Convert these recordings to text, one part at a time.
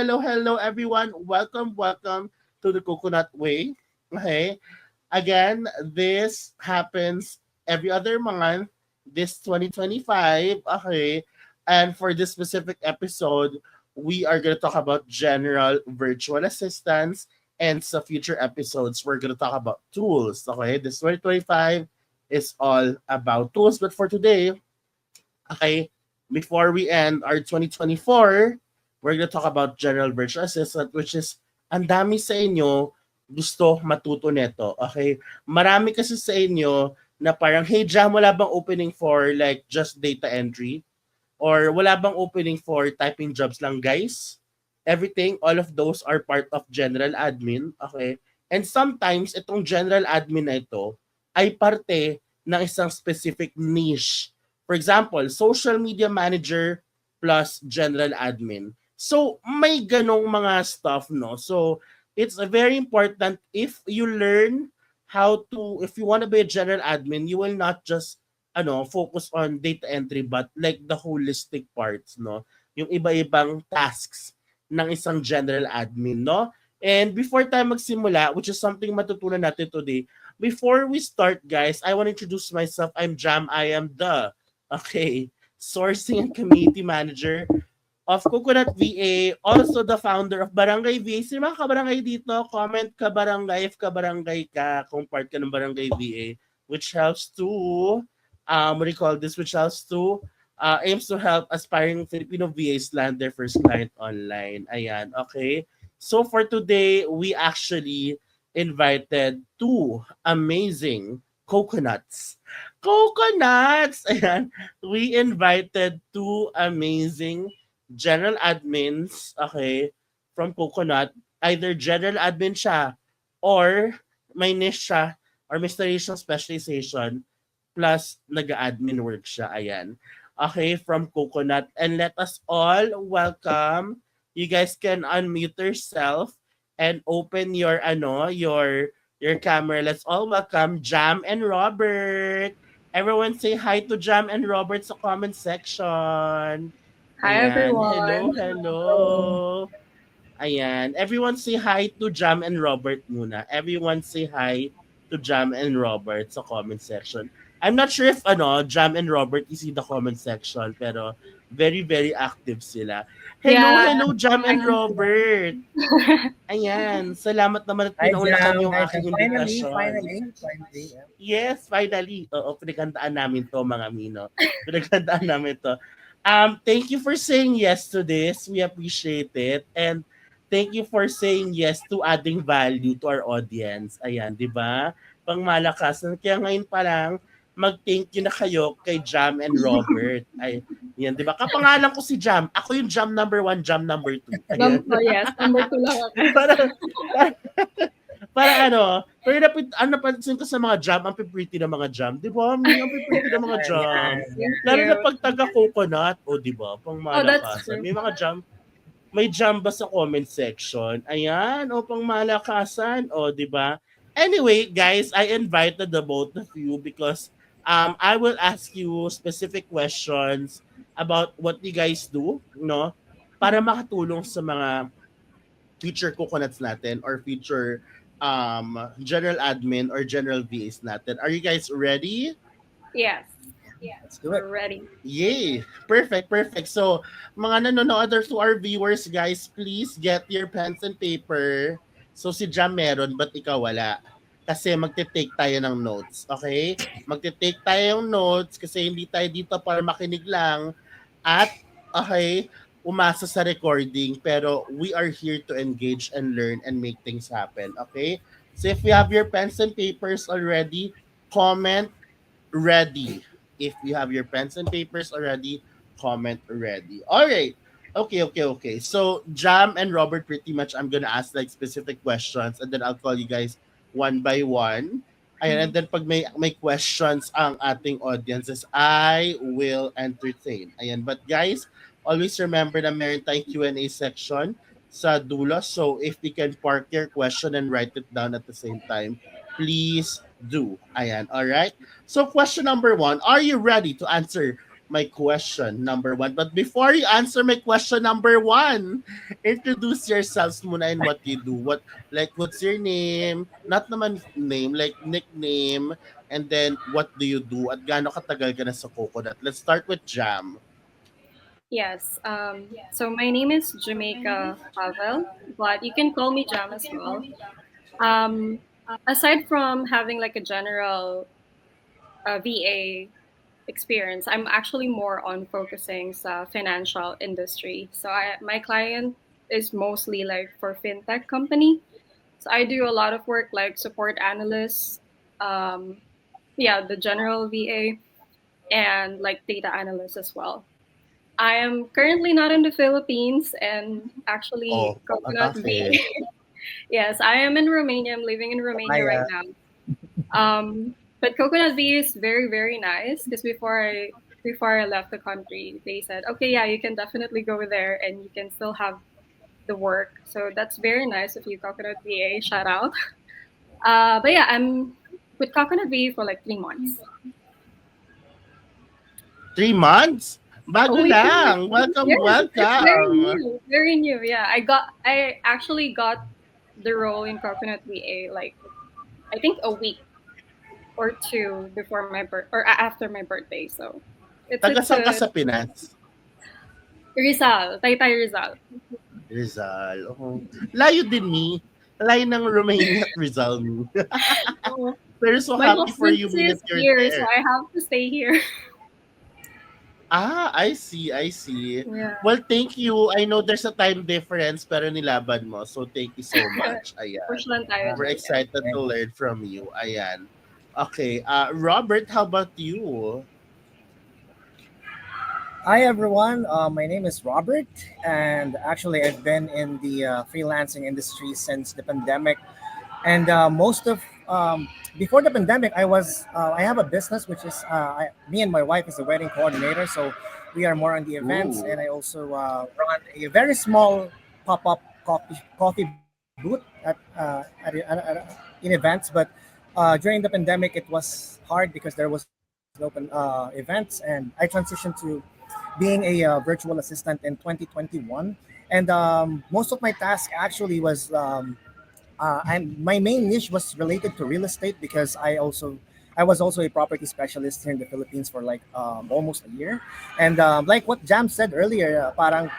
hello, everyone. Welcome to the Coconut Way. Okay. Again, this happens every other month, this 2025. Okay. And for this specific episode, we are going to talk about general virtual assistants. And so future episodes, we're going to talk about tools. Okay. This 2025 is all about tools. But for today, okay, before we end our 2024, we're gonna talk about General Virtual Assistant, which is ang dami sa inyo gusto matuto neto. Okay? Marami kasi sa inyo na parang, hey Jam, wala bang opening for like just data entry? Or wala bang opening for typing jobs lang, guys? Everything, all of those are part of general admin. Okay? And sometimes, itong general admin na ito ay parte ng isang specific niche. For example, social media manager plus general admin. So, may ganong mga stuff, no? So, it's very important if you learn how to, if you want to be a general admin, you will not just focus on data entry but like the holistic parts, no? Yung iba-ibang tasks ng isang general admin, no? And before tayo magsimula, which is something matutunan natin today, before we start, guys, I want to introduce myself. I'm Jam. I am the, okay, sourcing and community manager of Coconut VA, also the founder of Barangay VA. Sino mga kabarangay dito? Comment ka barangay if kabarangay ka, kung part ka ng Barangay VA, which helps to what do you call this, which helps to aims to help aspiring Filipino VAs land their first client online. Ayan, okay. So for today, we actually invited two amazing coconuts. Coconuts! Ayan. We invited two amazing general admins, okay, from Coconut. Either general admin siya or may niche siya or may specialization plus nag-admin work siya. Ayan. Okay, from Coconut. And let us all welcome. You guys can unmute yourself and open your your camera. Let's all welcome Jam and Robert. Everyone say hi to Jam and Robert sa comment section. Hi Ayan. Hello, everyone. hello. Hello. Ayan. Everyone say hi to Jam and Robert muna. Everyone say hi to Jam and Robert sa comment section. I'm not sure if Jam and Robert is in the comment section, pero very, very active sila. Hello, Yeah, hello, Jam and nandun sila. Robert. Ayan. Salamat naman at Hi, pinaunlakan Jam. yung Hi, Jam. aking Finally, invitation. finally, finally. Yeah. Yes, finally. Oo, pinaghandaan namin to, mga Mino. Pinaghandaan namin to. Thank you for saying yes to this. We appreciate it. And thank you for saying yes to adding value to our audience. Ayan, di ba? Pangmalakasan. Kaya ngayon pa lang, mag-thank you na kayo kay Jam and Robert. Ay, yan, di ba? Kapangalan ko si Jam. Ako yung Jam number 1, Jam number 2. Ayan. Yes, number 2 lang ako. para, para pero napansin ko sa mga jam, ang pretty ng mga jam. Di ba? Ang pretty ng mga jam. Thank Lalo na you. pag taga-coconut, o di ba? Pang Oh, that's malakasan. true. May jam ba sa comment section? Ayan, o pang malakasan, o di ba? Anyway, guys, I invited the both of you because I will ask you specific questions about what you guys do, no? Para makatulong sa mga future coconuts natin or future general admin or general VAs natin. Are you guys ready? Yes, Let's do it. we're ready. Yay! Perfect, perfect. So, mga nanonood to our viewers, guys, please get your pens and paper. So, si Jam meron, but ikaw wala? Kasi magte-take tayo ng notes, okay? Magte-take tayo ng notes kasi hindi tayo dito para makinig lang at, okay, umasa sa recording, pero we are here to engage and learn and make things happen, okay? So, if you have your pens and papers already, comment ready. If you have your pens and papers already, comment ready. All right. Okay. So Jam and Robert, pretty much, I'm gonna ask like specific questions, and then I'll call you guys one by one. Ayan, and then pag may questions ang ating audiences, I will entertain. Ayan, but guys, always remember na meron tayong Q&A section sa dulo. So if you can park your question and write it down at the same time, please do. Ayan, all right? So question number 1, are you ready to answer my question number one. But before you answer my question number one, introduce yourselves muna and what you do. What's your name? Not naman name, like nickname. And then what do you do? At gaano katagal ka na sa Coconut? Let's start with Jam. Yes. So my name is Jamaica Pavel, but you can call me Jam as well. Um, Aside from having like a general VA experience, I'm actually more on focusing sa financial industry. So my client is mostly like for fintech company. So I do a lot of work like support analysts, um, yeah, the general VA, and like data analysts as well. I am currently not in the Philippines and actually Oh, Coconut bakit? VA. Yes, I am in Romania. I'm living in Romania right Maya. now. But Coconut VA is very, very nice because before I left the country, they said, okay, yeah, you can definitely go there and you can still have the work. So that's very nice of you, Coconut VA. Shout out. But yeah, I'm with Coconut VA for like 3 months. 3 months? Bago Oh, yeah. lang. Welcome, Yes, it's very welcome. new. Very new. Yeah, I actually got the role in Coconut VA like I think a week or two before my after my birthday. So Taga it's saan ka a sa Pinas? Rizal, Taytay Rizal. Rizal. Oh. Layo din me. Layo ng Romania at Rizal me. So Pero so my happy for husband you me is that you're here, so there. I have to stay here. Ah, I see, I see. Yeah, Well, thank you. I know there's a time difference pero nilaban mo. So thank you so much. Ayan. push lang tayo We're dyan. Yeah. excited to learn from you. Ayan. Okay. Robert, how about you? Hi everyone, my name is Robert, and actually I've been in the freelancing industry since the pandemic. And most of before the pandemic, I have a business which is me and my wife is a wedding coordinator, so we are more on the events, Ooh. and I also run a very small pop-up coffee booth in events. But during the pandemic, it was hard because there was no events, and I transitioned to being a virtual assistant in 2021. And most of my task actually was my main niche was related to real estate because I was also a property specialist here in the Philippines for like almost a year. And like what Jam said earlier, parang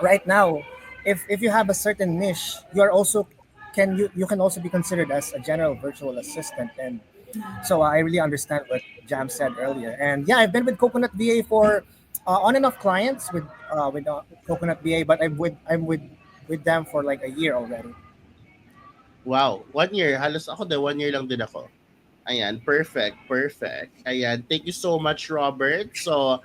right now, if you have a certain niche, you are also you can also be considered as a general virtual assistant. And so I really understand what Jam said earlier. And yeah, I've been with Coconut VA for on and off clients with Coconut VA, but I'm with them for like a year already. Wow. 1 year. Halos ako de 1 year lang din ako. Ayan, perfect, perfect. Ayan, thank you so much, Robert. So,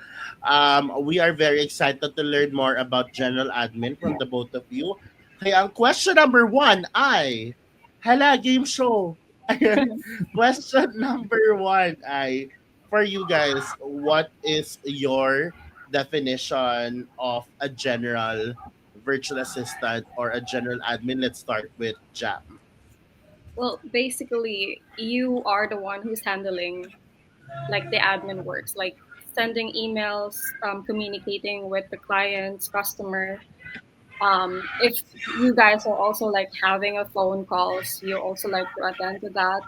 we are very excited to learn more about general admin from the both of you. Kaya ang question number one ay, hala, game show. Ayan, question number one ay, for you guys, what is your definition of a general virtual assistant or a general admin? Let's start with Jam. Well, basically, you are the one who's handling like the admin works, like sending emails, communicating with the clients, customer. If you guys are also like having a phone calls, you also like to attend to that,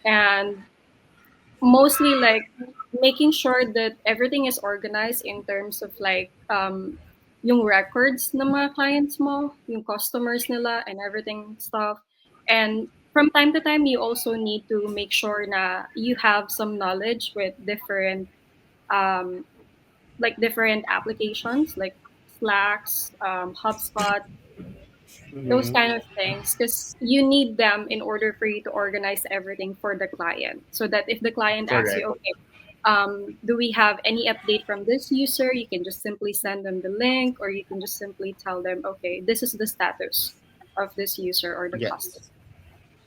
and mostly like making sure that everything is organized in terms of like yung records ng mga clients mo, yung customers nila and everything stuff. And from time to time you also need to make sure na you have some knowledge with different um different applications like Slacks, HubSpot, those Mhm. kind of things, because you need them in order for you to organize everything for the client, so that if the client asks you, Correct. okay, do we have any update from this user, you can just simply send them the link, or you can just simply tell them, okay, this is the status of this user or the customer. Yes.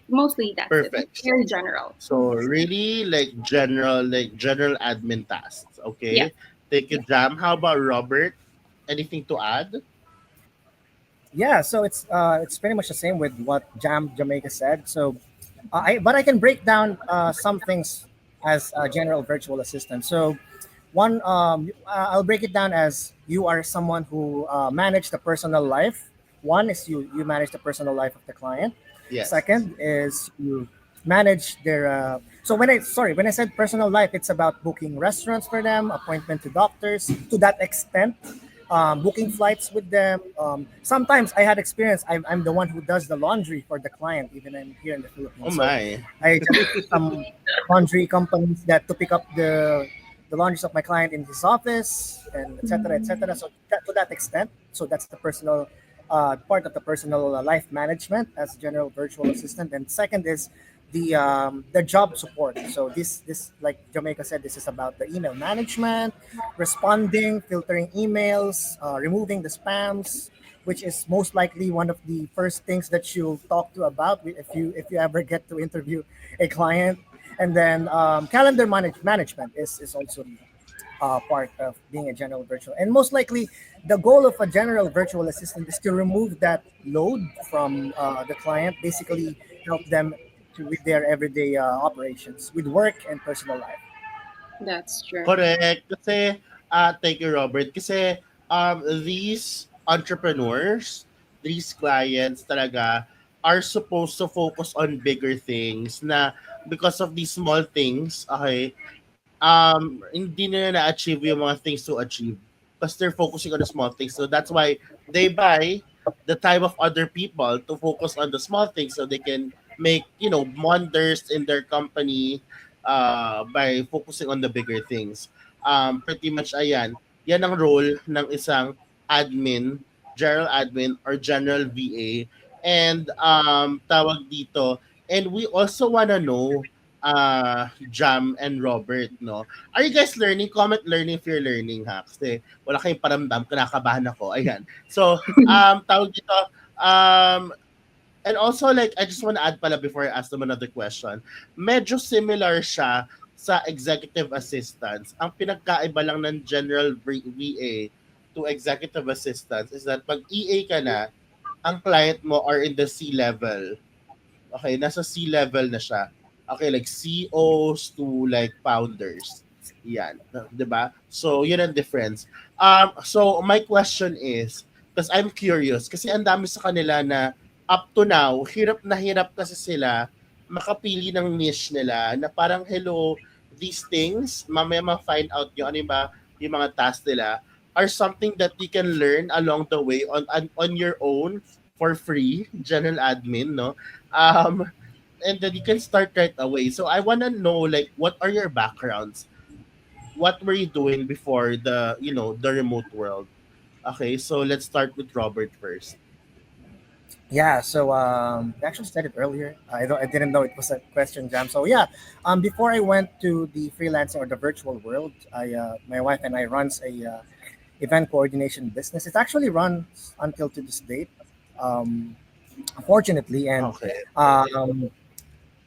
Mostly that's it. It's Perfect. very general. So really like general admin tasks. Yeah. Okay. Thank you, Jam. How about Robert? Anything to add? Yeah, so it's pretty much the same with what Jamaica said. So I can break down some things as a general virtual assistant. So One, I'll break it down as you are someone who manage the personal life. One is you manage the personal life of the client. Yes. Second is you manage their. So when I said personal life, it's about booking restaurants for them, appointment to doctors. To that extent, booking flights with them. Sometimes I had experience. I'm the one who does the laundry for the client, even I'm here in the Oh Philippines. So my. I just some laundry companies that to pick up the laundries of my client in his office and etc. etc. So to that extent, so that's the personal part of the personal life management as general virtual assistant. And second is the job support. So this like Jamaica said, this is about the email management, responding, filtering emails, removing the spams, which is most likely one of the first things that you'll talk to about if you ever get to interview a client. And then calendar management is also part of being a general virtual. And most likely, the goal of a general virtual assistant is to remove that load from the client, basically help them with their everyday operations, with work and personal life. That's true. Correct. Kasi, thank you, Robert. Kasi, these entrepreneurs, these clients talaga are supposed to focus on bigger things na because of these small things, okay, hindi nila na-achieve yung mga things to achieve because they're focusing on the small things. So that's why they buy the time of other people to focus on the small things so they can make, wonders in their company by focusing on the bigger things. Pretty much, ayan, yan ang role ng isang admin, general admin or general VA. And tawag dito, and we also wanna know Jam and Robert, no? Are you guys learning? Comment learning if you're learning, ha? Kasi wala kayong paramdam, kinakabahan ako. Ayan. So, tawag dito, um, and also, like, I just want to add pala before I ask them another question. Medyo similar siya sa executive assistants. Ang pinagkaiba lang ng general VA to executive assistants is that pag EA ka na, ang client mo are in the C-level. Okay, nasa C-level na siya. Okay, like CEOs to like founders. Yan, 'di ba? So, yun ang difference. So my question is, because I'm curious, kasi ang dami sa kanila na up to now, hirap na hirap kasi sila makapili ng niche nila na parang hello, these things, mamaya ma-find out nyo ano ba yung mga tasks nila are something that you can learn along the way on your own for free, general admin, no? Um, and then you can start right away. So I want to know like what are your backgrounds? What were you doing before the remote world? Okay, so let's start with Robert first. Yeah, so I actually said it earlier. I didn't know it was a question, Jam. So yeah, before I went to the freelancing or the virtual world, my wife and I runs a event coordination business. It's actually runs until to this date, um, unfortunately. And Okay. um,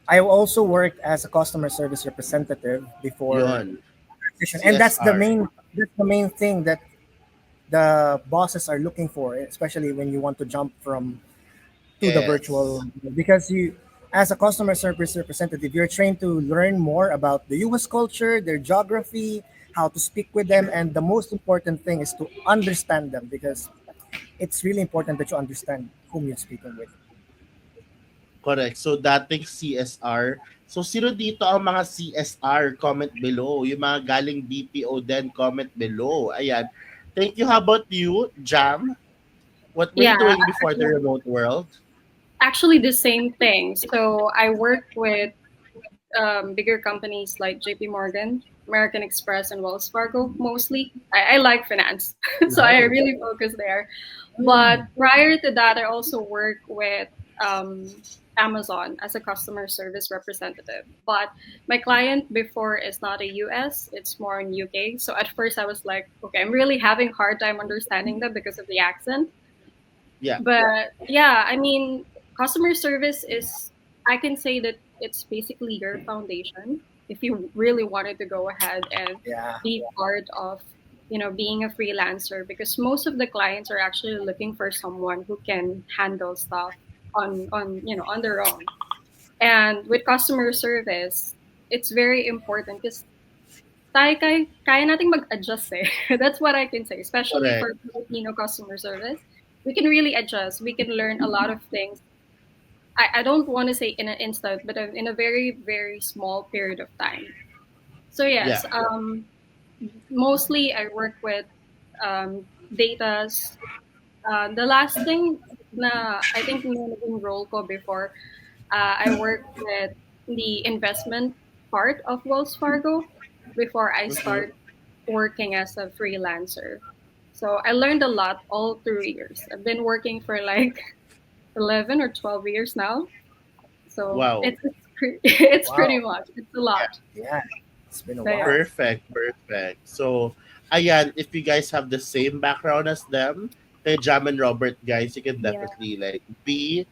I also worked as a customer service representative before Yun. transition, and CSR. that's the main thing that the bosses are looking for, especially when you want to jump from to the Yes. virtual, because you as a customer service representative, you're trained to learn more about the US culture, their geography, how to speak with them, and the most important thing is to understand them, because it's really important that you understand whom you're speaking with. Correct. So dating CSR. So sino dito ang mga CSR? Comment below. Yung mga galing BPO din, comment below. Ayan. Thank you. How about you, Jam? What were you Yeah, doing before the remote world? actually the same thing. So I work with bigger companies like JP Morgan, American Express, and Wells Fargo mostly. I like finance, so I Nice. really focus there. But prior to that, I also work with Amazon as a customer service representative. But my client before is not a US, it's more in UK. So at first I was like, okay, I'm really having hard time understanding them because of the accent. Yeah. But yeah, I mean, customer service is, I can say that it's basically your foundation if you really wanted to go ahead and Yeah, be part of, being a freelancer, because most of the clients are actually looking for someone who can handle stuff on their own. And with customer service, it's very important because kaya nating mag-adjust eh. That's what I can say, especially Correct. for Filipino customer service. We can really adjust. We can learn a lot of things. I don't want to say in an instant, but in a very, very small period of time. So Yeah. yes, mostly I work with datas. The last thing na I think naging role ko before, I worked with the investment part of Wells Fargo before I Mm-hmm. start working as a freelancer. So I learned a lot all through years. I've been working for like 11 or 12 years now. So Wow. it's Wow. pretty much. It's a lot. Yeah, it's been a So yeah. while. Perfect, perfect. So, ayan, if you guys have the same background as them, kay Jam and Robert, guys, you can Yeah. definitely like be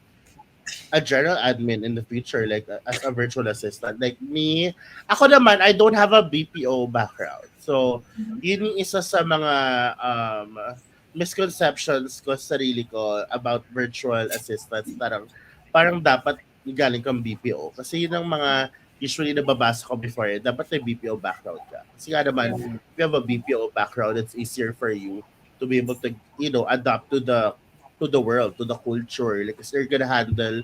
a general admin in the future, like as a virtual assistant. Like me, ako naman, I don't have a BPO background. So, Mhm. yun yung isa sa mga misconceptions ko sa sarili ko about virtual assistants. Parang dapat galing kang BPO. Kasi yun ang mga usually nababasa ko before. Dapat may BPO background ka. Kasi nga naman, Yeah. Mm, if you have a BPO background, it's easier for you to be able to, adapt to the world, to the culture. Like, kasi you're gonna handle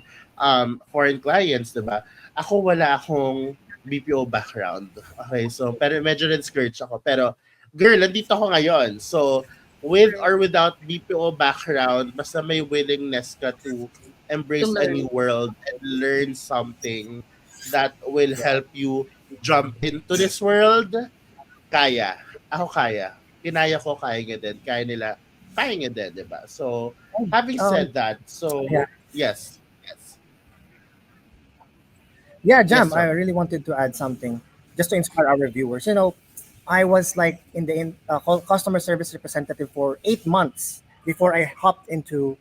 foreign clients, diba? Ako, wala akong BPO background. Okay, so, pero medyo rin-scourge ako. Pero, girl, nandito ako ngayon. So, with True. or without BPO background, basta may willingness ka to To embrace a new learn. world and learn something that will yeah. help you jump into this world, kaya. Ako kaya. Kinaya ko, kaya niya din. Kaya nila, kaya niya din, di ba? So, And, having said that, so, yeah, yes. Yes. yeah, Yes, Jam. I Rob. really wanted to add something just to inspire our viewers. I was like in the customer service representative for 8 months before I hopped into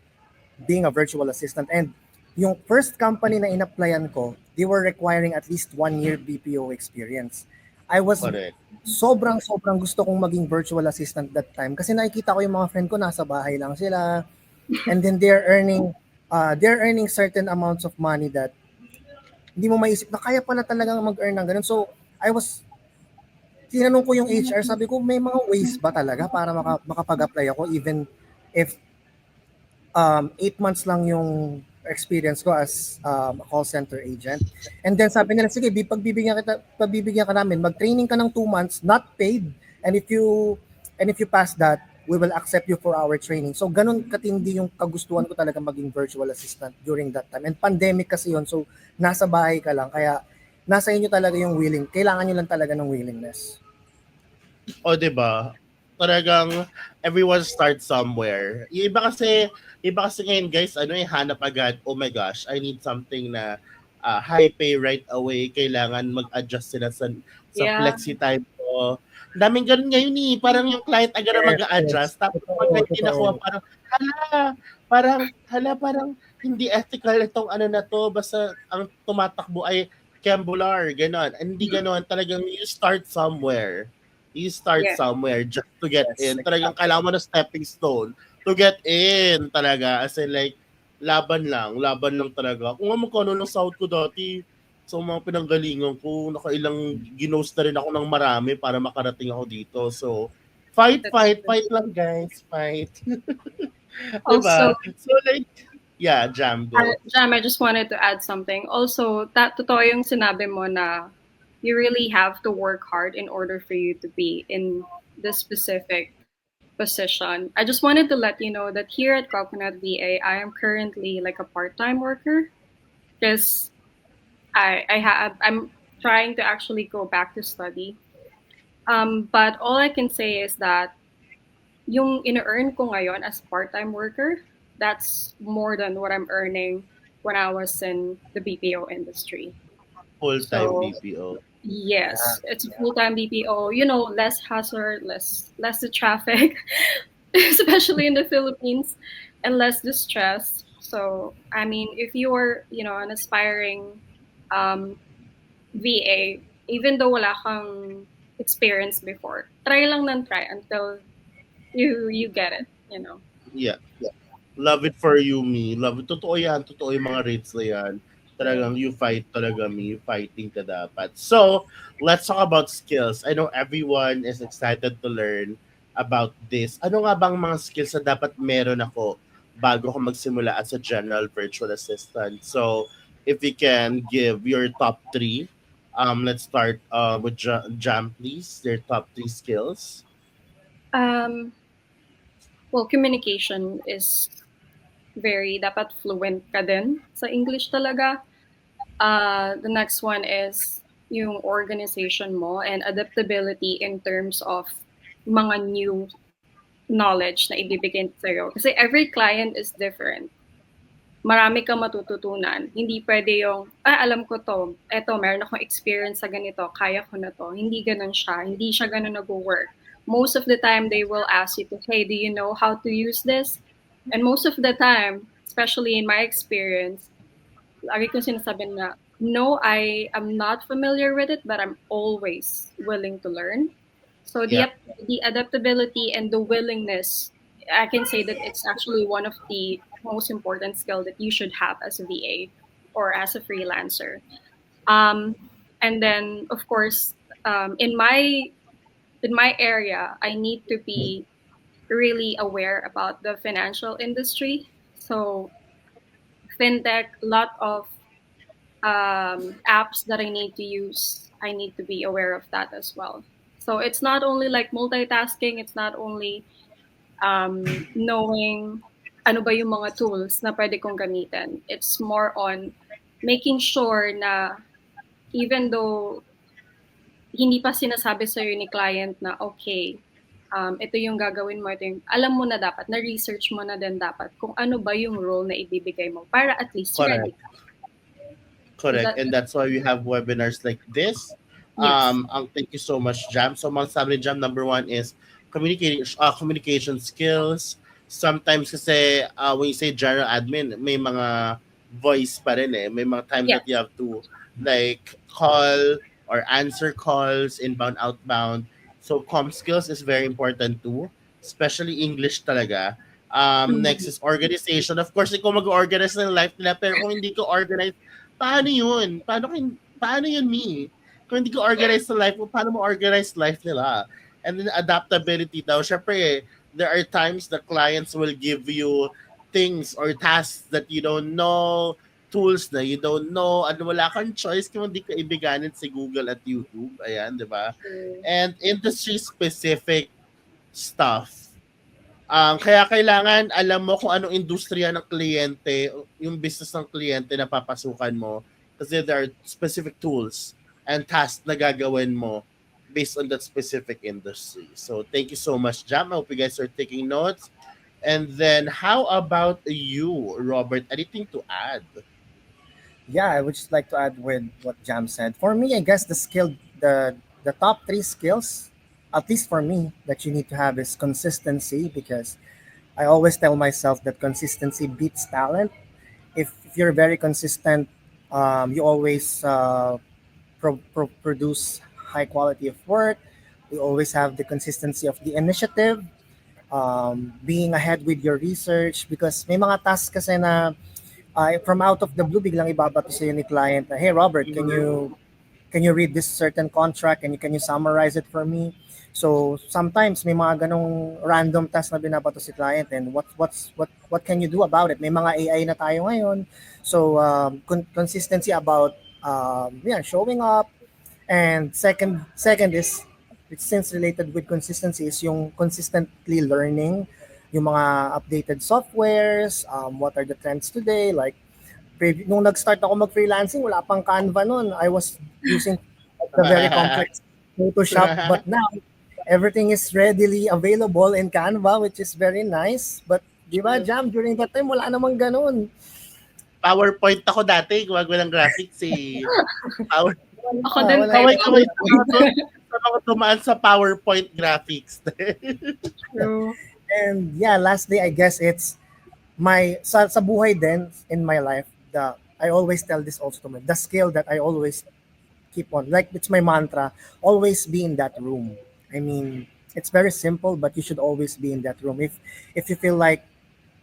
being a virtual assistant. And yung first company na in-applyan ko, they were requiring at least 1 year BPO experience. I was Correct. sobrang gusto kong maging virtual assistant that time kasi nakikita ko yung mga friend ko nasa bahay lang sila, and then they're earning certain amounts of money that hindi mo maisip na kaya pala talagang mag-earn ng ganun. So I was tinanong ko yung HR, sabi ko may mga ways ba talaga para makapag-apply ako even if 8 months lang yung experience ko as a call center agent. And then sabi nila, sige, pagbibigyan ka namin, mag-training ka ng 2 months, not paid. And if you pass that, we will accept you for our training. So ganun katindi yung kagustuhan ko talaga maging virtual assistant during that time. And pandemic kasi yun, so nasa bahay ka lang. Kaya nasa inyo talaga yung willing. Kailangan nyo lang talaga ng willingness. O, di ba? Talagang everyone starts somewhere. Yung iba kasi ngayon, guys, hanap agad, oh my gosh, I need something na high pay right away. Kailangan mag-adjust sila sa Yeah. flexi time ko. Daming ganun ngayon eh. Parang yung client agad na Yes, yes. mag-a-adjust. Tapos pag Totoo, hindi nakuha, totoo. parang hindi ethical itong ano na to. Basta ang tumatakbo ay Cambular, ganon. Hindi ganon. Talagang you start Yeah. somewhere just to get Yes, in. Talagang exactly. kailangan mo ng stepping stone to get in talaga. As in like, laban lang talaga. Kung nga magkano ng sahod ko dati, sa mga pinanggalingan ko, nakailang ginost na rin ako ng marami para makarating ako dito. So, fight, That's fight, true. fight lang guys, fight. Also, Diba? So like, yeah, Jam, go. Jam, I just wanted to add something. Also, totoo yung sinabi mo na you really have to work hard in order for you to be in this specific position. I just wanted to let you know that here at Coconut VA, I am currently like a part-time worker because I'm trying to actually go back to study. But all I can say is that yung ina-earn ko ngayon as part-time worker, that's more than what I'm earning when I was in the BPO industry. Full-time So BPO. Yeah, yes, it's a yeah. full-time BPO. Less hazard, less the traffic, especially in the Philippines, and less the stress. So I mean, if you're an aspiring um, VA, even though wala kang experience before, try lang ng try until you get it. Yeah. Love it for you, me. Love it. Totoo yan. Totoo yung mga rates na yan. Talagang you fight talaga me, fighting ka dapat. So, let's talk about skills. I know everyone is excited to learn about this. Ano nga bang mga skills na dapat meron ako bago ako magsimula as a general virtual assistant? So, if you can give your top three, let's start with Jam, please. Your top three skills. Um, well, communication is very dapat fluent ka din sa English talaga. The next one is yung organization mo and adaptability in terms of mga new knowledge na ibibigay sa'yo. Kasi every client is different. Marami kang matututunan. Hindi pwede yung, alam ko to, eto, meron akong experience sa ganito, kaya ko na to. Hindi ganun siya. Hindi siya ganun nag-work. Most of the time, they will ask you to, hey, do you know how to use this? And most of the time, especially in my experience, lagi kong sinasabi na, no, I am not familiar with it, but I'm always willing to learn. So Yeah. the adaptability and the willingness, I can say that it's actually one of the most important skill that you should have as a VA or as a freelancer. Um, and then, of course, in my area, I need to be really aware about the financial industry. So fintech, lot of apps that I need to use, I need to be aware of that as well. So it's not only like multitasking, it's not only knowing ano ba yung mga tools na pwede kong gamitin. It's more on making sure na even though hindi pa sinasabi sa'yo ni client na, okay, ito yung gagawin mo, ito yung, alam mo na dapat, na-research mo na din dapat kung ano ba yung role na ibibigay mo para at least Correct. ready ka. Correct. That- And that's why we have webinars like this. Yes. Thank you so much, Jam. So, mga sabi ni Jam, number one is communication skills. Sometimes kasi when you say general admin, may mga voice pa rin eh. May mga times Yeah. that you have to like call or answer calls, inbound, outbound. So, com skills is very important too, especially English talaga. Next is organization. Of course, ikaw mag-organize ng life nila, pero kung hindi ko organize, paano yun? Paano yun, me? Kung hindi ko organize sa life mo, paano mo organize life nila? And then adaptability daw. Syempre, there are times the clients will give you things or tasks that you don't know, tools na you don't know, and wala kang choice kung hindi ka ibiganin si Google at YouTube. Ayan, di ba? And industry-specific stuff. Kaya kailangan alam mo kung anong industriya ng kliyente, yung business ng kliyente na papasukan mo. Kasi there are specific tools and tasks na gagawin mo based on that specific industry. So thank you so much, Jam. I hope you guys are taking notes. And then how about you, Robert? Anything to add? Yeah, I would just like to add with what Jam said. For me, I guess the top three skills, at least for me, that you need to have is consistency, because I always tell myself that consistency beats talent. If you're very consistent, you always produce high quality of work. You always have the consistency of the initiative, being ahead with your research, because may mga tasks kasi na from out of the blue biglang ibabato sa ni client na, hey Robert, can you read this certain contract and can you summarize it for me? So sometimes may mga ganong random task na binabato si client, and what can you do about it? May mga AI na tayo ngayon. So consistency about showing up. And second is, since related with consistency, is yung consistently learning yung mga updated softwares, what are the trends today, like nung nag-start ako mag-freelancing, wala pang Canva noon. I was using the very complex Photoshop, but now everything is readily available in Canva, which is very nice. But di ba, Jam, during that time, wala namang ganun. PowerPoint ako dati, gumagawa ng graphics eh. Ako din. Kaway sa mga tumaan sa PowerPoint graphics. True. And yeah, lastly, I guess it's sa buhay din in my life, I always tell this also to me, the skill that I always keep on, like it's my mantra, always be in that room. I mean, it's very simple, but you should always be in that room. If you feel like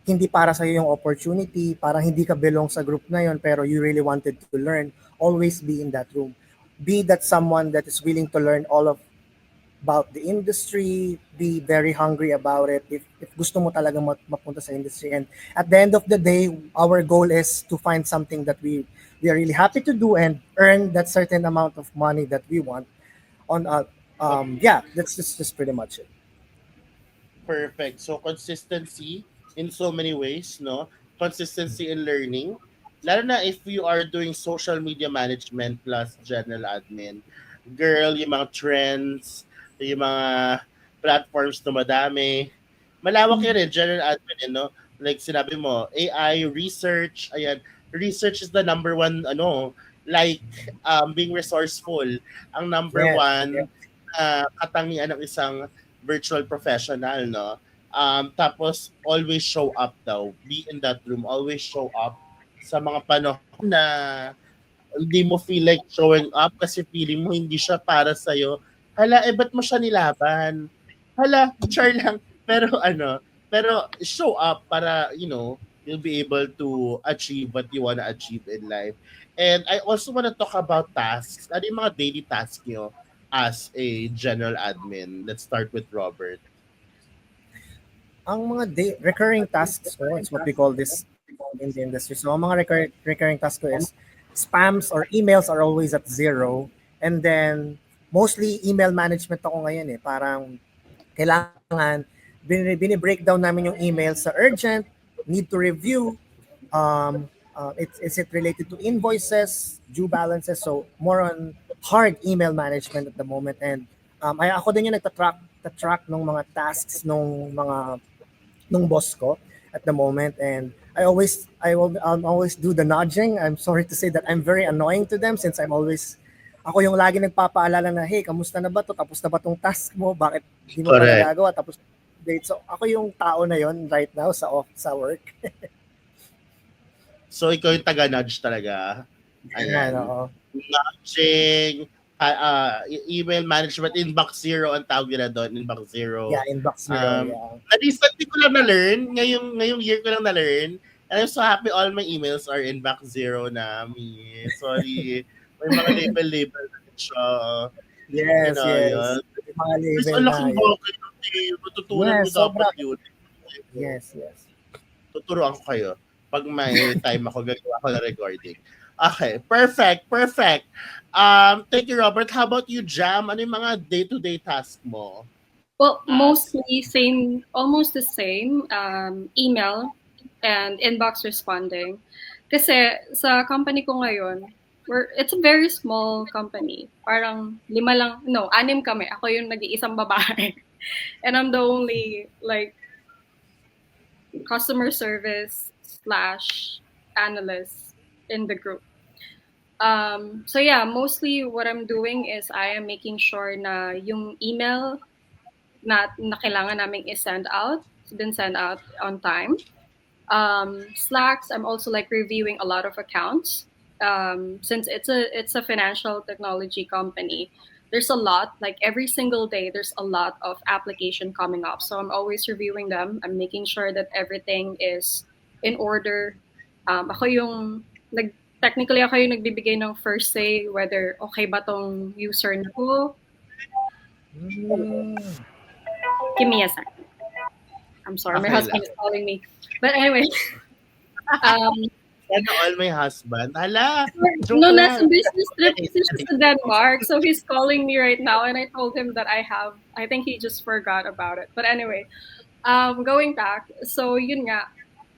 hindi para sa yung opportunity, parang hindi ka belong sa group na yon pero you really wanted to learn, always be in that room. Be that someone that is willing to learn all of about the industry, be very hungry about it if gusto mo talaga mapunta sa industry. And at the end of the day, our goal is to find something that we are really happy to do and earn that certain amount of money that we want on yeah, that's just pretty much it. Perfect. So consistency in so many ways, no? Consistency in learning. Lalo na if you are doing social media management plus general admin. Girl, yung mga trends, yung mga platforms na madami. Malawak yun general admin, no? Like sinabi mo, AI, research, ayan. Research is the number one, like being resourceful. Ang number Yes, one yeah. katangian ng isang virtual professional, no? Tapos, always show up daw. Be in that room. Always show up sa mga panahon na hindi mo feel like showing up kasi feeling mo hindi siya para sa'yo. Hala, ba't mo siya nilaban? Hala, char lang. Pero pero show up para, you'll be able to achieve what you wanna achieve in life. And I also wanna talk about tasks. Ano yung mga daily tasks nyo as a general admin? Let's start with Robert. Ang mga recurring tasks ko, it's what we call this in the industry. So ang mga recurring tasks ko is spams or emails are always at zero. And then mostly email management ako ngayon eh. Parang kailangan bini-breakdown namin yung email sa urgent, need to review, is it related to invoices, due balances, so more on hard email management at the moment. And ako din yung nagtatrack ng mga tasks nung boss ko at the moment. And I'll always do the nudging. I'm sorry to say that I'm very annoying to them since ako yung lagi nagpapaalala na, hey, kamusta na ba to? Tapos na ba tong task mo? Bakit hindi mo pa Correct. nagagawa? Tapos date. So ako yung tao na yon right now sa work. So, ikaw yung taga-nudge talaga. Ayan, Ayan. oo. Nudging, email management, inbox zero ang tawag nila doon, inbox zero. Yeah, inbox zero. Yeah. Na-recently ko lang na-learn, ngayong year ko lang na-learn, and I'm so happy all my emails are inbox zero na. Sorry. May mga label na siya. Yes, yes. Yun. Mga Mas label ang na. laking bagay nun eh. Matutunan Yes, mo dapat sobra. yun. Yes, yes. Tuturuan ko kayo. Pag may time ako, gagawa ko na recording. Okay, perfect. Thank you, Robert. How about you, Jam? Ano yung mga day-to-day task mo? Well, mostly same, almost the same. Email and inbox responding. Kasi sa company ko ngayon, it's a very small company. Parang 6 kami. Ako yung nag-iisang babae. And I'm the only customer service / analyst in the group. So yeah, mostly what I'm doing is I am making sure na yung email na kailangan naming i-send out, it's been sent out on time. Slacks, I'm also reviewing a lot of accounts. Since it's a financial technology company, there's a lot, every single day, there's a lot of application coming up. So I'm always reviewing them. I'm making sure that everything is in order. Technically, ako yung nagbibigay ng first say whether okay ba tong user na ko. Give me a second. I'm sorry, my husband is calling me. But anyway. Sana all my husband. Hala! No, nasa business trip to Denmark. So he's calling me right now and I told him that I think he just forgot about it. But anyway, going back. So yun nga,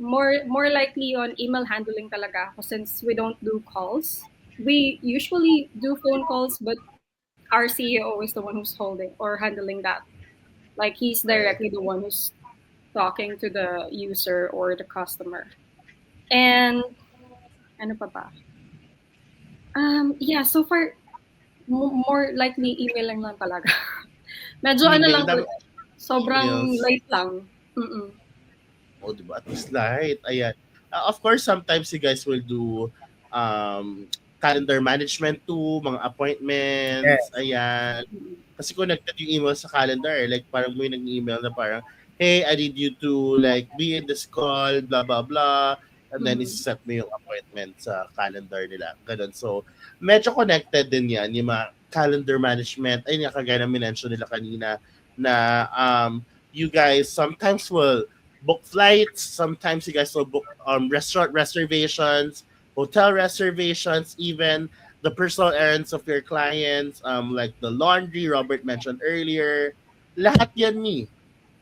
more likely on email handling talaga ako since we don't do calls. We usually do phone calls, but our CEO is the one who's holding or handling that. He's directly the one who's talking to the user or the customer. And ano pa ba? Yeah, so far more likely email lang talaga. Medyo lang, sobrang light lang. Oh, diba? At least light. Ayan. Of course, sometimes you guys will do calendar management too, mga appointments. Yes. Ayan. Kasi connected yung email sa calendar. Parang may nag-email na parang, hey, I need you to like be in this call, blah, blah, blah. And then Mhm. iset mo yung appointment sa calendar nila. Ganun. So, medyo connected din yan, yung mga calendar management. Ayun nga, kagaya na minention nila kanina, na you guys sometimes will book flights, sometimes you guys will book restaurant reservations, hotel reservations, even the personal errands of your clients, like the laundry Robert mentioned earlier. Lahat yan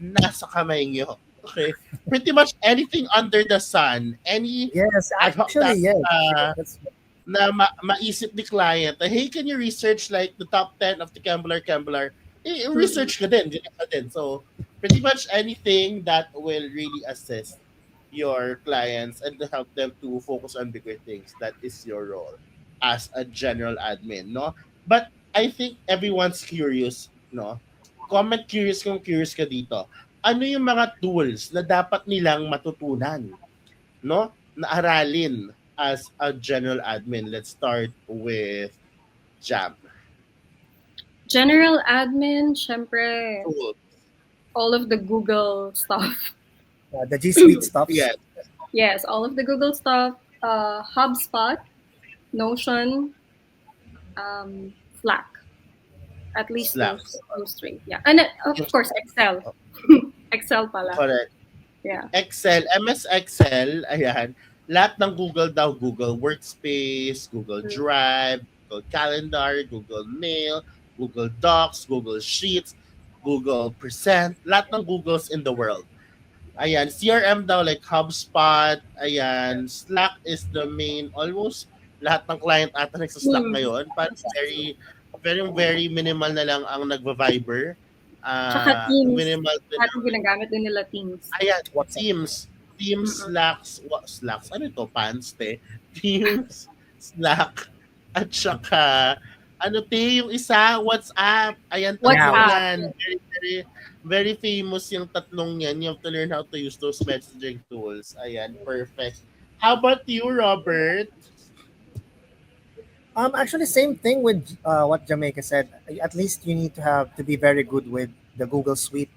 nasa kamay nyo. Okay? Pretty much anything under the sun, any Yes, ad hoc actually, task yes. That's na maisip ni client, hey, can you research like the top 10 of the Kembler? Mhm. Research ka din, din ka din. So, pretty much anything that will really assist your clients and to help them to focus on bigger things. That is your role as a general admin, no? But I think everyone's curious, no? Comment curious kung curious ka dito. Ano yung mga tools na dapat nilang matutunan, no? Na aralin as a general admin. Let's start with Jam. General admin, syempre, Tools. all of the Google stuff. the G Suite stuffs. Yes. Yes, all of the Google stuff. HubSpot, Notion, Slack. At least Slack. those three. Yeah, and of course Excel. Excel pala. Correct. Yeah. Excel, MS Excel, ayan. Lahat ng Google daw, Google Workspace, Google Mm. Drive, Google Calendar, Google Mail, Google Docs, Google Sheets, Google Present, lahat ng Googles in the world. Ayan, CRM daw like HubSpot, ayan, Slack is the main, almost lahat ng client ata nagsa-Slack Mm. ngayon. Parang very, very, very minimal na lang ang nagva-Viber. Tsaka Teams. Minimal din. Dati ginagamit din nila Teams. Ayan, WhatsApp. Teams, Mm-mm. Slacks, ano ito, Pants, te? Teams, Slack, at saka, ano te, yung isa, WhatsApp. Ayan, tatlong WhatsApp. yan. Very, very, very famous yung tatlong yan. You have to learn how to use those messaging tools. Ayan, perfect. How about you, Robert? Actually, same thing with what Jamaica said. At least you need to have to be very good with the Google Suite,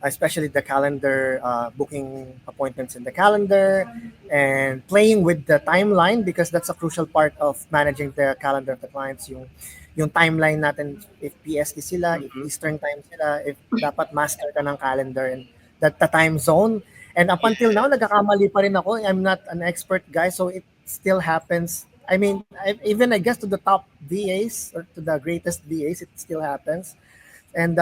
especially the calendar, booking appointments in the calendar, and playing with the timeline because that's a crucial part of managing the calendar of the clients. Yung timeline natin, if PST sila, if Mhm. Eastern time sila, if dapat master ka ng calendar and that the time zone. And up until now, nagkakamali pa rin ako. I'm not an expert guy, so it still happens. I mean, even I guess to the top VAs or to the greatest VAs, it still happens. And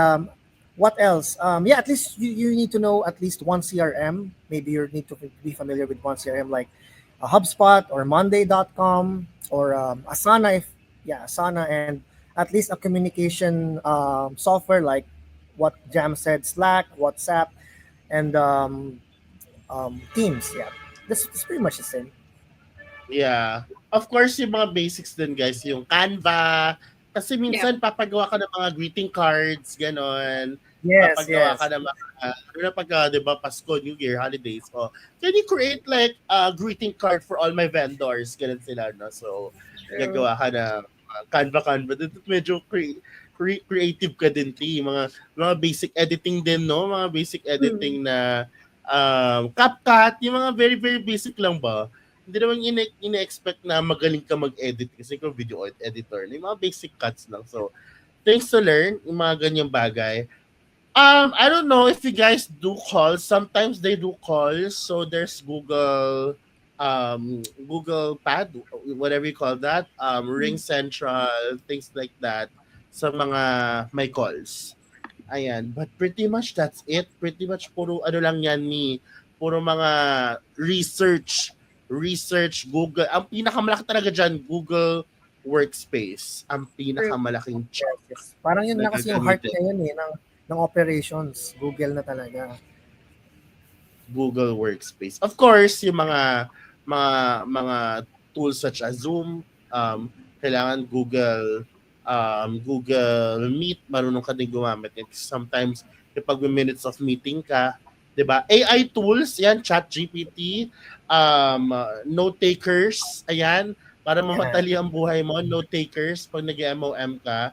what else? Yeah, at least you need to know at least one CRM. Maybe you need to be familiar with one CRM like HubSpot or Monday.com or Asana. Asana, and at least a communication software like what Jam said, Slack, WhatsApp, and Teams. Yeah, that's pretty much the same. Yeah. Of course, yung mga basics din, guys, yung Canva. Kasi Yeah. minsan papagawa ka ng mga greeting cards, ganon. Yes, Papagawa yes. ka ng mga, pagka, di ba, Pasko, New Year, holidays. So, can you create like a greeting card for all my vendors? Ganon sila, no? So, gagawa ka ng Canva. Medyo creative ka din, T. Mga basic editing din, no? Mga basic editing na CapCut, yung mga very, very basic lang ba? Hindi naman ine-expect na magaling ka mag-edit kasi kung video editor, yung mga basic cuts lang. So, things to learn, yung mga ganyang bagay. I don't know if you guys do calls. Sometimes they do calls. So there's Google Pad, whatever you call that, Ring Central, things like that sa mga may calls. Ayan, but pretty much that's it. Pretty much puro ano lang yan ni puro mga research Google. Ang pinakamalaki talaga diyan Google Workspace. Ang pinakamalaking chunk Yes. Parang yun na na kasi yung heart gagamitin. ngayon ng operations. Google na talaga. Google Workspace. Of course, yung mga tools such as Zoom, kailangan Google Meet, marunong ka din gumamit. And sometimes, kapag may minutes of meeting ka, 'di ba? AI tools, yan, ChatGPT, note takers, ayan, para mamatali ang buhay mo, note takers pag nag-MOM ka.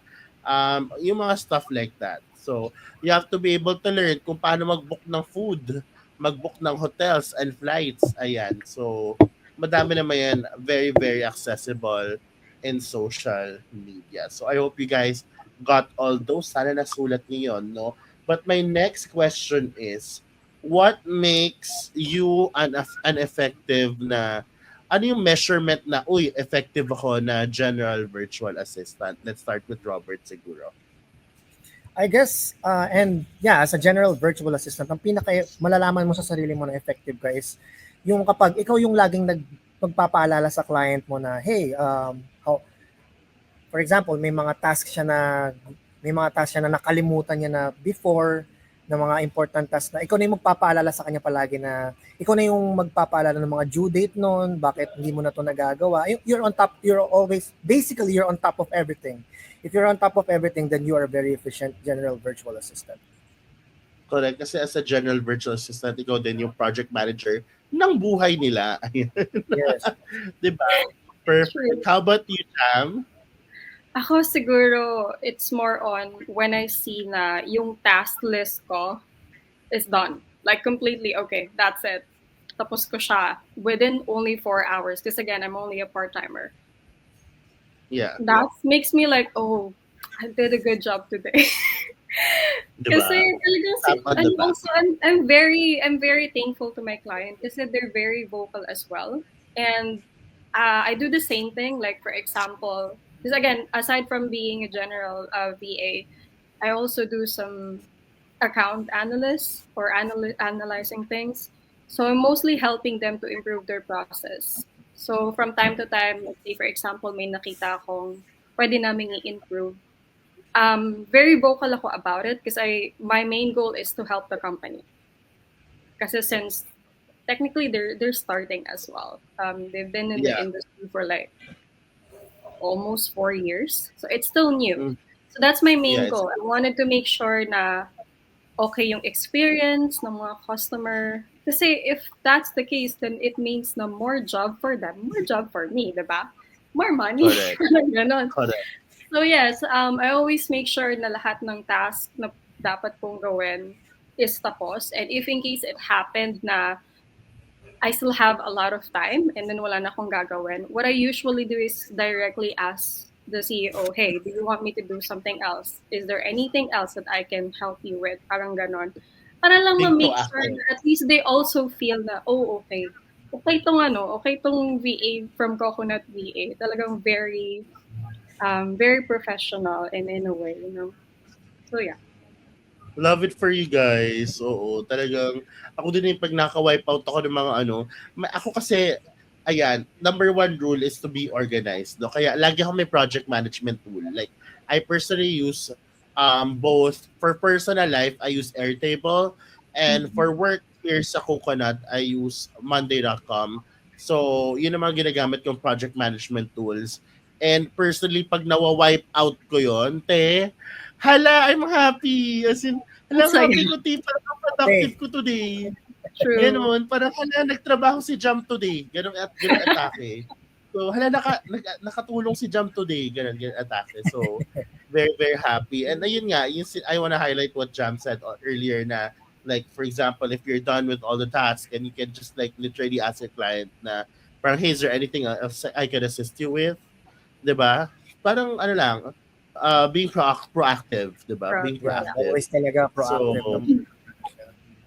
Yung mga stuff like that. So, you have to be able to learn kung paano mag-book ng food, mag-book ng hotels and flights. Ayan. So, madami naman yan. Very, very accessible in social media. So, I hope you guys got all those. Sana nasulat niyo yun, no? But my next question is, what makes you an effective na ano yung measurement na, uy, effective ako na general virtual assistant? Let's start with Robert siguro. I guess, and yeah, as a general virtual assistant, ang pinaka malalaman mo sa sarili mo na effective ka is yung kapag ikaw yung laging magpapaalala sa client mo na, hey, for example, may mga task siya na nakalimutan niya na before, na mga important task na ikaw na yung magpapaalala sa kanya palagi na ikaw na yung magpapaalala ng mga due date noon, bakit hindi mo na to nagagawa. You're on top, basically you're on top of everything. If you're on top of everything, then you are a very efficient general virtual assistant. Correct. Kasi as a general virtual assistant, ikaw din yung project manager ng buhay nila. Yes. Diba? Perfect. True. How about you, Jam? Ako siguro, it's more on when I see na yung task list ko is done. Like completely, okay, that's it. Tapos ko siya within only 4 hours. Because again, I'm only a part-timer. Yeah. That makes me like, oh, I did a good job today. Diba? Kasi talagang Tama, and diba? also I'm very thankful to my client kasi they're very vocal as well. And I do the same thing. Like for example, because again, aside from being a general VA, I also do some account analyst or analyzing things. So I'm mostly helping them to improve their process. So from time to time, let's say for example, may nakita akong pwede naming i-improve. Very vocal ako about it because my main goal is to help the company. Kasi since technically they're starting as well. They've been in the Yeah. industry for like almost 4 years, so it's still new. Mm. So that's my main Yeah, goal. I wanted to make sure na okay yung experience ng mga customer. Kasi if that's the case, then it means na more job for them, more job for me, diba? More money. Correct. Ganon. Correct. So yes, I always make sure na lahat ng task na dapat kong gawin is tapos. And if in case it happened na I still have a lot of time and then wala na akong gagawin, what I usually do is directly ask the CEO, hey, do you want me to do something else? Is there anything else that I can help you with? Parang ganon. Para lang Being ma-make sure proactive. na at least they also feel na, oh, okay. Okay tong okay tong VA from Coconut VA. Talagang very professional and in a way, you know. So yeah. Love it for you guys. Oo, talagang ako din yung pag naka-wipe out ako ng mga ako kasi ayan, number one rule is to be organized. No? Kaya lagi ako may project management tool. Like I personally use both for personal life, I use Airtable, and for work here sa Coconut, I use Monday.com. So, yun ang mga ginagamit kong project management tools. And personally, pag nawa-wipe out ko yon, hala, I'm happy. As in, hala, That's like happy ko, parang productive ko today. true. Ganon, parang hala, nagtrabaho si Jam today. Ganon atake. So, hala, nakatulong si Jam today. Ganon atake. So, very, very happy. And ayun nga, I wanna highlight what Jam said earlier na, like, for example, if you're done with all the tasks and you can just, like, literally ask your client na, parang, hey, is there anything else I can assist you with? Diba? Parang, lang, being proactive, diba? Being Proactive, Yeah, proactive. always talaga proactive. So,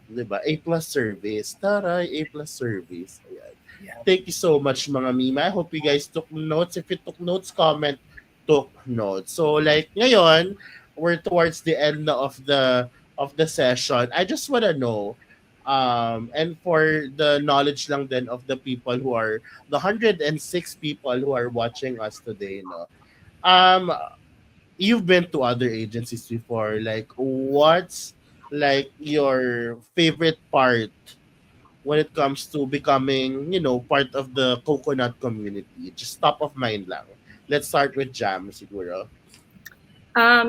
diba? A+ service. Taray, A+ service. Ayan. Yeah. Thank you so much, mga Mima. I hope you guys took notes. If you took notes, comment, took notes. So, like, ngayon, we're towards the end na of the session. I just wanna know, and for the knowledge lang then of the people who are, the 106 people who are watching us today, no? Um, you've been to other agencies before. Like, what's like your favorite part when it comes to becoming, part of the Coconut community? Just top of mind lang. Let's start with Jam, siguro.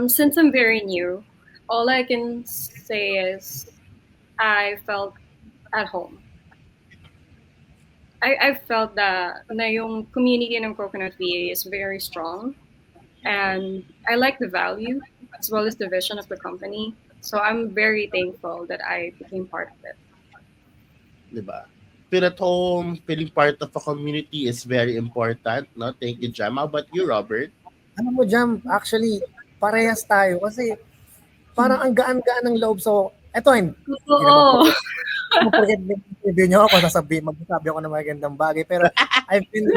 Since I'm very new, all I can say is I felt at home. I felt that na yung community ng Coconut VA is very strong, and I like the value as well as the vision of the company. So I'm very thankful that I became part of it. Di ba? Feel at home, feeling part of a community is very important. No? Thank you, Jam. How about you, Robert? Alam mo, Jam, actually, parehas tayo kasi parang ang gaan-gaan ng loob. So, eto, hindi naman Oo. porket interview nyo ako, magsasabi ako ng magandang bagay. Pero I've been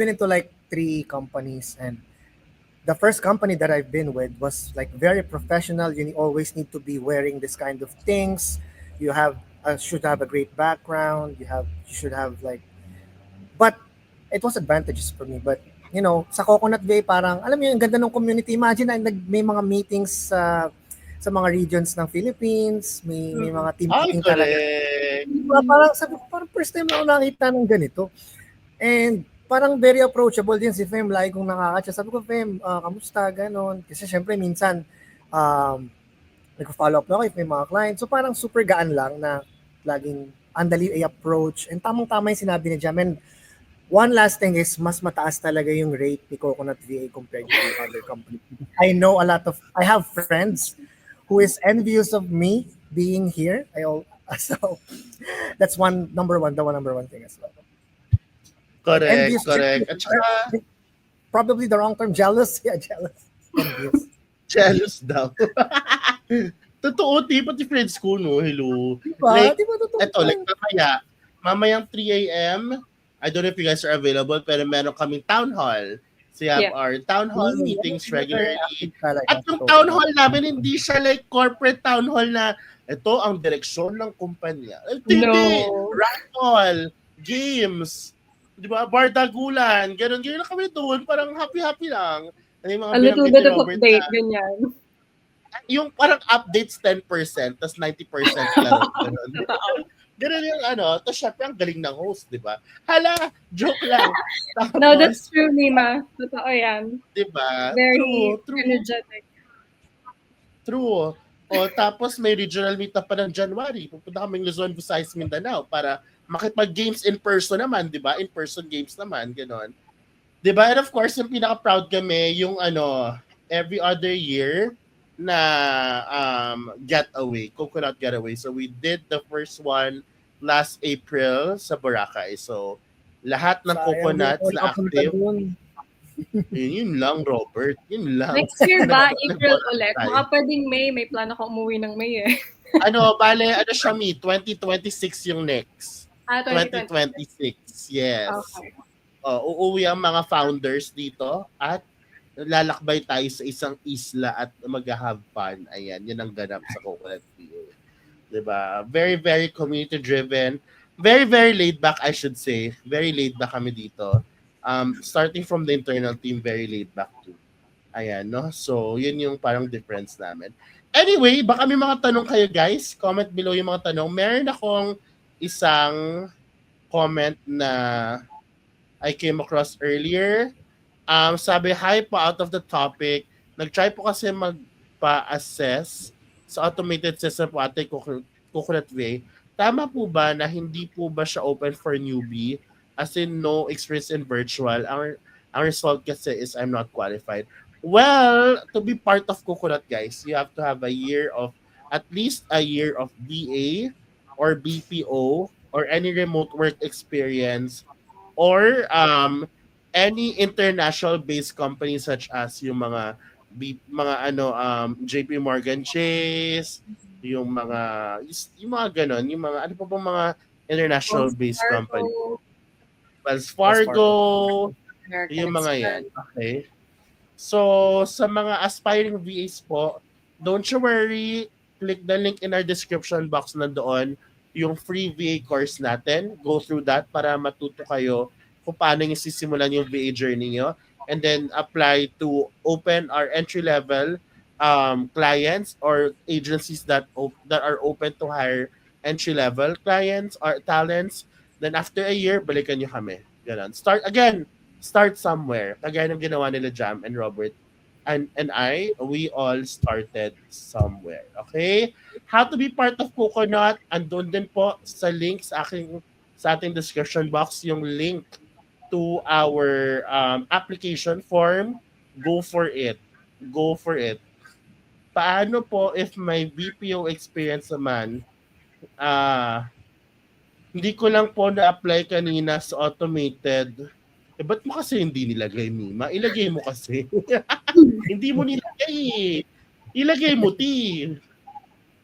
into like, three companies, and the first company that I've been with was like very professional. You always need to be wearing this kind of things. You have should have a great background. You should have like, but it was advantages for me. But sa Coconut Bay, parang alam mo yung ganda ng community. Imagine may mga meetings sa mga regions ng Philippines, may mga team Ay, meeting talaga. correct. Diba, parang sabi ko, parang first time na ako nakita ng ganito. And parang very approachable din si Fem. Lagi kong nakakatsa. Sabi ko, Fem, kamusta? Ganon. Kasi syempre minsan, nag-follow up na ako if may mga clients. So parang super gaan lang na laging andali i-approach. And tamang-tama yung sinabi ni Jam. And one last thing is, mas mataas talaga yung rate ni Coconut VA compared to other companies. I have friends who is envious of me being here. So that's the number one thing as well. Correct, Envious, correct. At saka, probably the wrong term, jealous. Yeah, jealous. Envious. jealous daw. Totoo, di pati friends ko, no? Hello. Diba? Like, Diba totoo? eto, like mamayang 3 a.m., I don't know if you guys are available, pero meron kaming town hall. So we have Yeah. our town hall meetings regularly. Talaga. At yung town hall namin, hindi siya like corporate town hall na ito ang direksyon ng kumpanya. Hindi. No. Raffle, games, di ba? Bardagulan, ganun lang kami doon. Parang happy-happy lang. Ano yung mga A little binanggit bit ni of Robert update, na- ganyan. yung parang updates 10%, tas 90% laro. Ganun. Ganun yung tapos syempre ang galing ng host, di ba? Hala, joke lang. Tapos, No, that's true, Mima. Totoo yan. di ba? Very True. energetic. True. O tapos may regional meetup pa ng January. Pupunta kaming Luzon, Visayas, Mindanao para makipag-games in person naman, di ba? In-person games naman, gano'n. Di ba? And of course, yung pinaka-proud kami, yung every other year na getaway, coconut getaway. So we did the first one last April sa Boracay. So lahat ng coconuts na active. Yun lang, Robert. Yun lang. Next year ba? April Nag- ulit? tayo. Baka pwedeng May. May plano ko umuwi ng May eh. Bale, siya, 2026 yung next. Ah, 2026, yes. Okay. Uuwi ang mga founders dito at lalakbay tayo sa isang isla at mag-have fun. Ayan, yun ang ganap sa Coconut View. Diba? Very, very community-driven. Very, very laid-back, I should say. Very laid-back kami dito. Starting from the internal team, very laid-back too. Ayan, no? So, yun yung parang difference namin. Anyway, baka may mga tanong kayo, guys. Comment below yung mga tanong. Meron akong isang comment na I came across earlier. Sabi, hi po, out of the topic. Nag-try po kasi magpa-assess sa automated system po ating Coconut Way. Tama po ba na hindi po ba siya open for newbie? As in, no experience in virtual. Ang result kasi is I'm not qualified. Well, to be part of Coconut, guys, you have to have at least a year of BA or BPO or any remote work experience or any international-based company such as yung mga JP Morgan Chase, yung mga ganon, yung mga ano pa bang mga international-based company. Wells Fargo, yung mga yan. Okay. So, sa mga aspiring VAs po, don't you worry, click the link in our description box nandoon, yung free VA course natin. Go through that para matuto kayo kung paano yung sisimulan yung VA journey nyo. And then apply to open our entry-level clients or agencies that are open to hire entry-level clients or talents. Then after a year, balikan nyo kami. Ganun. Start somewhere. Kagaya ng ginawa nila Jam and Robert and we all started somewhere. Okay? How to be part of Coconut, andun din po sa link sa ating description box yung link to our application form. Go for it. go for it. Paano po if may BPO experience naman, hindi ko lang po na-apply kanina sa automated. Ba't mo kasi hindi nilagay, Mima? Ilagay mo kasi. Hindi mo nilagay eh. Ilagay mo, Ti.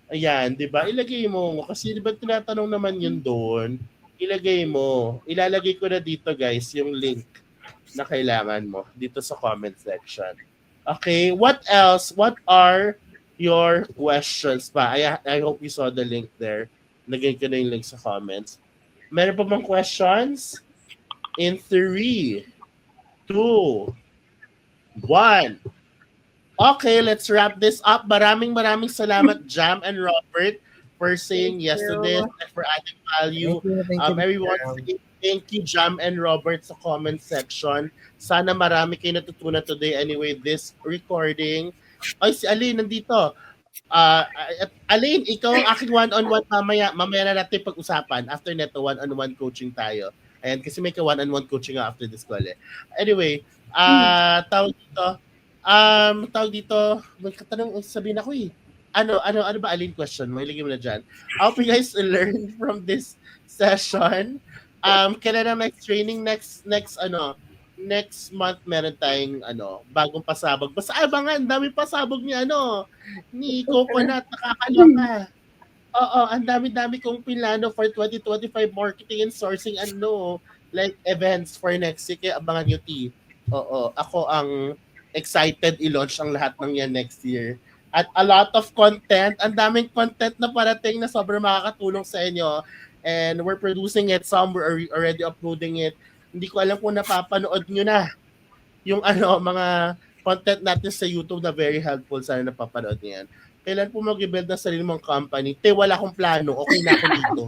Ayan, di ba? Ilagay mo. Kasi di ba tinatanong naman yun doon? Ilagay mo. Ilalagay ko na dito, guys, yung link na kailangan mo dito sa comment section. Okay, what else? What are your questions pa? I hope you saw the link there. Lagay ko na yung link sa comments. Meron pa bang questions? In 3, 2, 1. Okay, let's wrap this up. Maraming salamat, Jam and Robert, for saying yes to this and for adding value. Thank you, Everyone, thank you, Jam and Robert, sa comment section. Sana marami kayo natutunan today. Anyway, this recording. Ay, si Aline nandito. Aline, ikaw ang aking one-on-one mamaya. Mamaya na natin pag-usapan. After neto, one-on-one coaching tayo. Ayan, kasi may ka-one-on-one coaching after this call eh. Anyway, tawag dito, may katanong, sabihin ako eh. Ano ba, Aline, question? May lagay mo na dyan. I hope you guys learn from this session. Kailan ang next training? Next month meron tayong bagong pasabog. Basta abangan, dami pasabog ni Coconut, nakakaloka. Oo, ang dami-dami kong plano for 2025 marketing and sourcing like events for next year. Kaya abangan nyo, T. Oo, ako ang excited i-launch ang lahat ng yan next year. At a lot of content, ang daming content na parating na sobrang makakatulong sa inyo. And we're producing it, some we're already uploading it. Hindi ko alam kung napapanood nyo na yung mga content natin sa YouTube na very helpful. Sana napapanood nyo yan. Kailan po mag-build na sarili mong company? Wala akong plano. Okay na ako dito.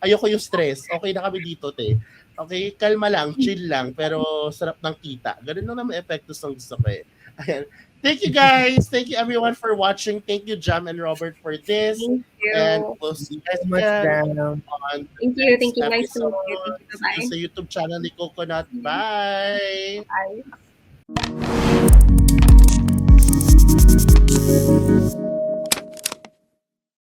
Ayoko yung stress. Okay na kami dito, Okay, kalma lang, chill lang, pero sarap ng kita. Ganun lang naman epektos ng gusto ko eh. Ayan. Thank you guys. Thank you everyone for watching. Thank you, Jam and Robert, for this. Thank you. And we'll see you guys again on Thank you. Thank you. Nice to episode. meet you. Thank you. Bye-bye. Sa YouTube channel ni Coconut. Bye! Bye.